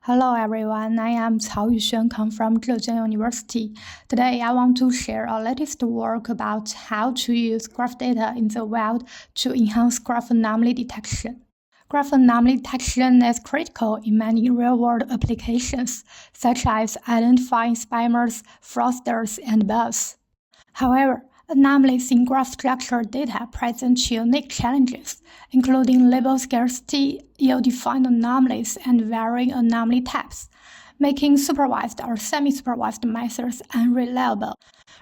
Hello everyone, I am Yuxuan, come from Zhejiang University. Today I want to share our latest work about how to use graph data in the wild to enhance graph anomaly detection. Graph anomaly detection is critical in many real-world applications, such as identifying spammers, fraudsters, and bugs. However, anomalies in graph structured data present unique challenges, including label scarcity, ill-defined anomalies, and varying anomaly types, making supervised or semi-supervised methods unreliable.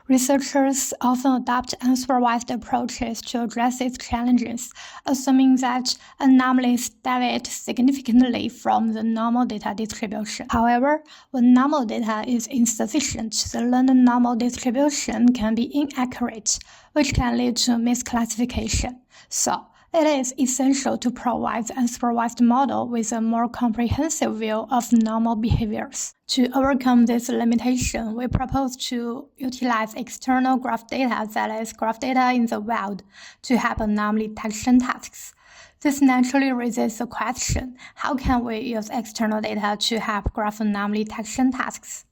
Researchers often adopt unsupervised approaches to address these challenges, assuming that anomalies deviate significantly from the normal data distribution. However, when normal data is insufficient, the learned normal distribution can be inaccurate, which can lead to misclassification. So, it is essential to provide the unsupervised model with a more comprehensive view of normal behaviors. To overcome this limitation, we propose to utilize external graph data, that is, graph data in the wild, to help anomaly detection tasks. This naturally raises the question, how can we use external data to help graph anomaly detection tasks?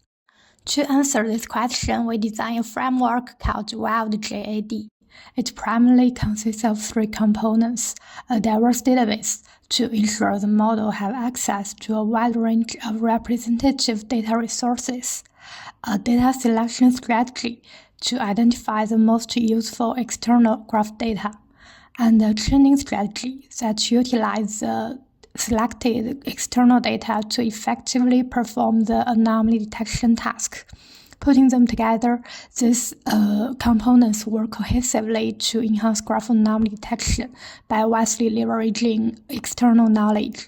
To answer this question, we designed a framework called Wild KDD. It primarily consists of three components: a diverse database to ensure the model have access to a wide range of representative data resources, a data selection strategy to identify the most useful external graph data, and a training strategy that utilizes the selected external data to effectively perform the anomaly detection task. Putting them together, these components work cohesively to enhance graph anomaly detection by wisely leveraging external knowledge.